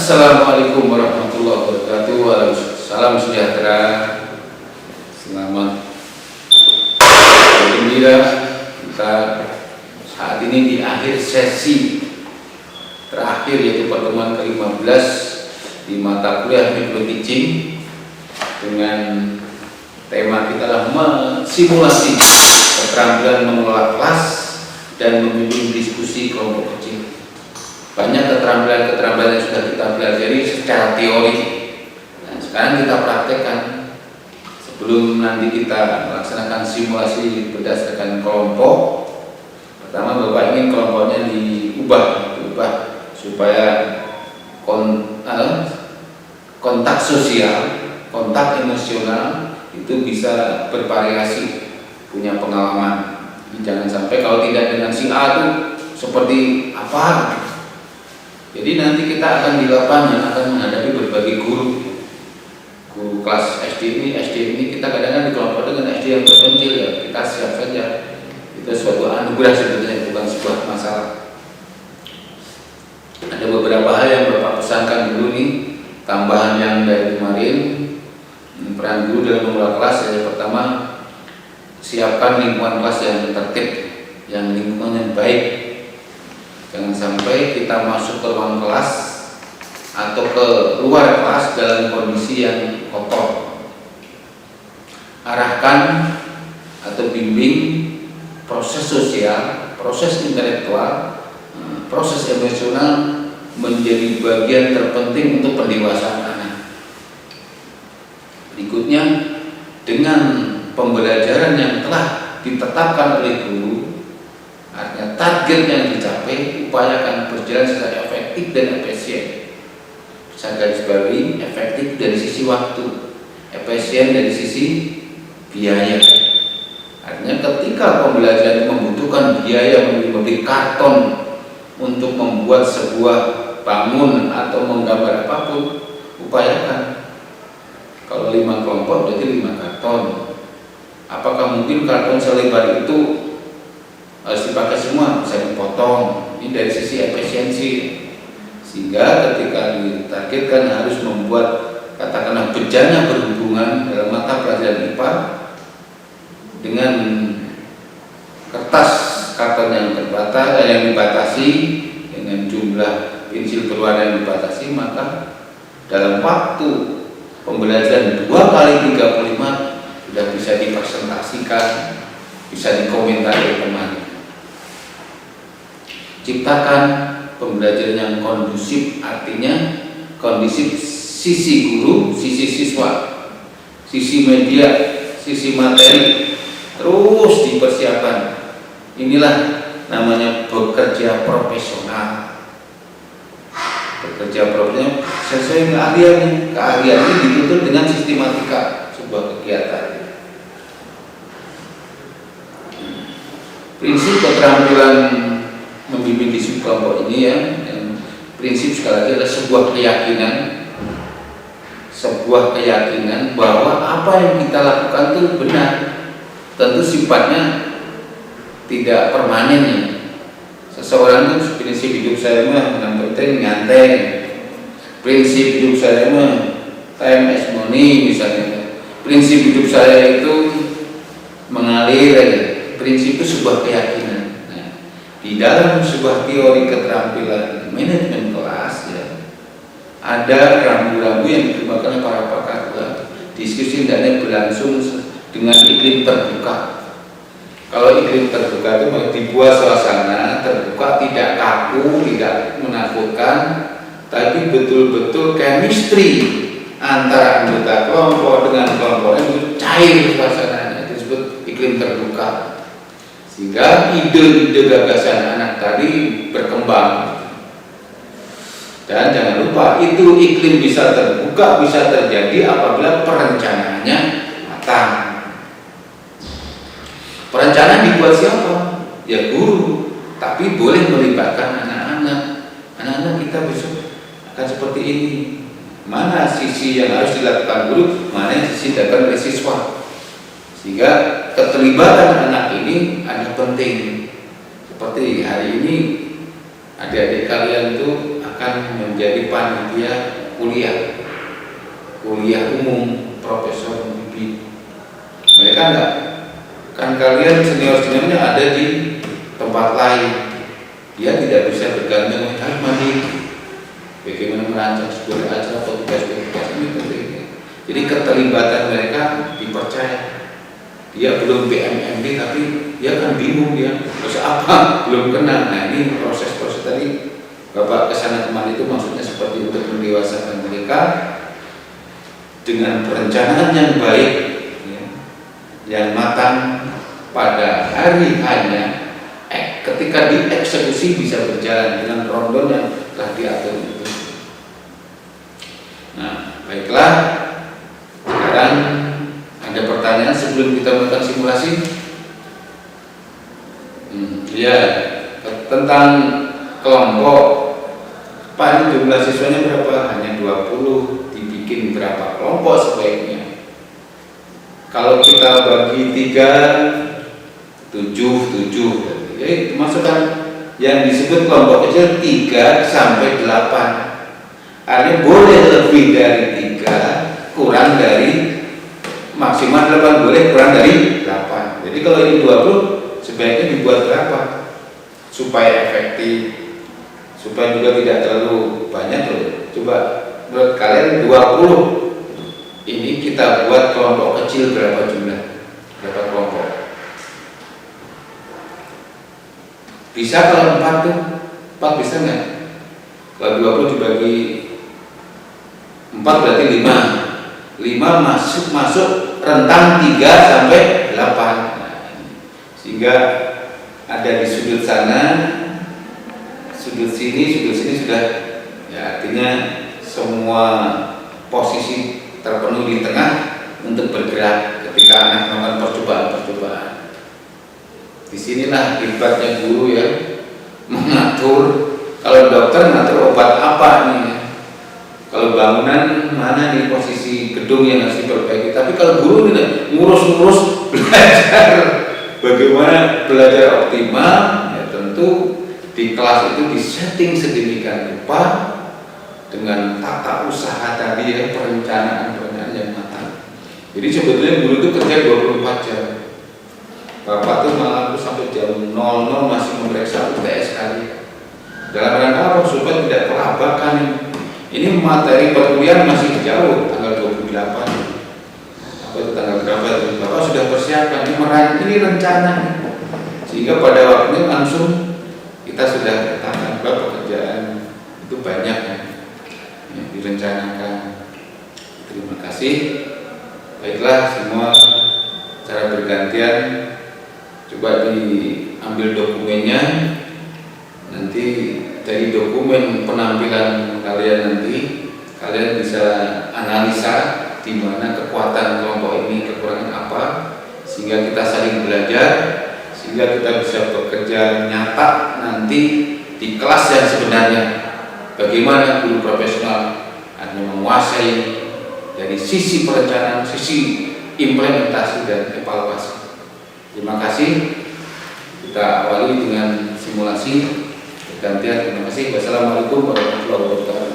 Assalamualaikum warahmatullahi wabarakatuh. Salam sejahtera. Selamat bergembira. Kita saat ini di akhir sesi terakhir, yaitu pertemuan ke-15 di mata kuliah Micro Teaching, dengan tema kita adalah simulasi keterampilan mengelola kelas dan membimbing diskusi kelompok kecil. Banyak keterampilan yang sudah kita pelajari secara teori. Nah, sekarang kita praktekkan. Sebelum nanti kita melaksanakan simulasi berdasarkan kelompok, pertama Bapak ingin kelompoknya diubah supaya kontak sosial, kontak emosional itu bisa bervariasi, punya pengalaman. Jangan sampai kalau tidak dengan si A itu seperti apa. Jadi nanti kita akan di lapangan akan menghadapi berbagai guru kelas SD ini kita kadang-kadang dikelompok dengan SD yang terpencil, ya kita siap saja. Itu suatu anugerah sebetulnya, bukan sebuah masalah. Ada beberapa hal yang Bapak pesankan dulu nih, tambahan yang dari kemarin. Peran guru dalam mengelola kelas, yang pertama, siapkan lingkungan kelas yang tertib, yang lingkungannya baik. Jangan sampai kita masuk ke ruang kelas atau ke luar kelas dalam kondisi yang kotor. Arahkan atau bimbing proses sosial, proses intelektual, proses emosional menjadi bagian terpenting untuk pendewasaan anak. Berikutnya, dengan pembelajaran yang telah ditetapkan oleh guru, artinya target yang dicapai, upayakan berjalan secara efektif dan efisien. Saya garis bawahi, efektif dari sisi waktu, efisien dari sisi biaya. Artinya ketika pembelajaran membutuhkan biaya membeli karton untuk membuat sebuah bangun atau menggambar apapun, upayakan. Kalau 5 kelompok berarti 5 karton. Apakah mungkin karton selebar itu harus dipakai semua? Bisa dipotong. Ini dari sisi efisiensi, sehingga ketika ditargetkan harus membuat katakanlah bejana berhubungan dalam mata pelajaran IPA dengan kertas karton yang terbatas, yang dibatasi, dengan jumlah pensil berwarna yang dibatasi, maka dalam waktu pembelajaran 2 kali 35 sudah bisa dipresentasikan, bisa dikomentari teman. Ciptakan pembelajaran yang kondusif, artinya kondusif sisi guru, sisi siswa, sisi media, sisi materi, terus dipersiapkan. Inilah namanya bekerja profesional. Bekerja profesional sesuai keahliannya. Keahlian ini dituntut dengan sistematika sebuah kegiatan. Prinsip keterampilan membimbing diskusi kelompok ini, yang prinsip sekali lagi adalah sebuah keyakinan bahwa apa yang kita lakukan itu benar. Tentu sifatnya tidak permanen ya. Seseorang itu prinsip hidup saya mah yang penting nyantai. Prinsip hidup saya mah time is money misalnya. Prinsip hidup saya itu mengalir aja. Prinsip itu sebuah keyakinan. Nah, di dalam sebuah teori keterampilan manajemen kelas, ya, ada rambu-rambu yang dikembangkan para pakar. Diskusi hendaknya berlangsung dengan iklim terbuka. Kalau iklim terbuka itu dibuat suasana terbuka, tidak kaku, tidak menakutkan, tapi betul-betul chemistry antara anggota kelompok dengan kelompok itu cair suasananya. Itu disebut iklim terbuka. Sehingga ide-ide gagasan anak tadi berkembang. Dan jangan lupa, itu iklim bisa terbuka, bisa terjadi apabila perencanaannya matang. Perencanaan dibuat siapa? Ya guru, tapi boleh melibatkan anak-anak. Anak-anak kita besok akan seperti ini. Mana sisi yang harus dilakukan guru, mana yang sisi dilakukan oleh siswa. Sehingga keterlibatan anak ini ada penting. Seperti hari ini adik-adik kalian itu akan akan menjadi panitia kuliah umum Profesor Bibi. Mereka enggak, kan kalian senior-seniornya ada di tempat lain, dia tidak bisa bergantung dengan mandiri. Bagaimana merancang sebuah acara atau tugas-tugas ini penting. Jadi keterlibatan mereka dipercaya. Dia belum PMMD tapi dia kan bingung dia terus apa belum kenal. Nah ini proses-proses tadi Bapak kesana kemari itu maksudnya seperti untuk mendewasakan mereka dengan perencanaan yang baik, ya, yang matang pada hari hanya ketika dieksekusi bisa berjalan dengan rondon yang telah diatur itu. Nah, baiklah. Sekarang ada pertanyaan sebelum kita melakukan simulasi? Ya, tentang kelompok. Pak, ini jumlah siswanya berapa? Hanya 20. Dibikin berapa kelompok sebaiknya? Kalau kita bagi 3, 7, ya itu masukkan yang disebut kelompok kecil 3 sampai 8. Artinya boleh lebih dari 3, kurang dari maksimal 8, boleh kurang dari 8. Jadi kalau ini 20 sebaiknya dibuat berapa supaya efektif, supaya juga tidak terlalu banyak loh. Coba menurut kalian 20 ini kita buat kelompok kecil berapa jumlah? Berapa kelompok? Bisa kalau 4 tuh? 4 bisa nggak? Kalau 20 dibagi 4 berarti 5 masuk rentang 3 sampai 8. Nah, sehingga ada di sudut sana, sudut sini sudah, ya artinya semua posisi terpenuhi di tengah untuk bergerak ketika anak melakukan percobaan. Disinilah hebatnya guru ya, mengatur. Kalau dokter mengatur obat apa nih, kalau bangunan mana nih posisi gedung yang harus diperbaiki. Tapi kalau guru ini ngurus belajar, bagaimana belajar optimal, ya tentu di kelas itu disetting sedemikian rupa dengan tata usaha tadi ya, perencanaan yang matang. Jadi sebetulnya guru itu kerja 24 jam. Bapak tuh malam sampai jam 00 masih memeriksa UTS kali. Dalam rangka apa? Supaya tidak kelabakan. Ini materi perkuliahan masih jauh, tanggal 28. Apa itu tanggal berapa? Bapak sudah persiapkan, ini rencana. Sehingga pada waktunya langsung kita sudah katakan bahwa pekerjaan itu banyak ya, direncanakan. Terima kasih. Baiklah semua secara bergantian. Coba diambil dokumennya. Nanti dari dokumen penampilan kalian nanti kalian bisa analisa di mana kekuatan kelompok ini, kekurangan apa, sehingga kita saling belajar, sehingga kita bisa bekerja nyata nanti di kelas yang sebenarnya. Bagaimana guru profesional hanya menguasai dari sisi perencanaan, sisi implementasi dan evaluasi. Terima kasih. Kita awali dengan simulasi. Gantian, terima kasih. Wassalamualaikum warahmatullahi wabarakatuh.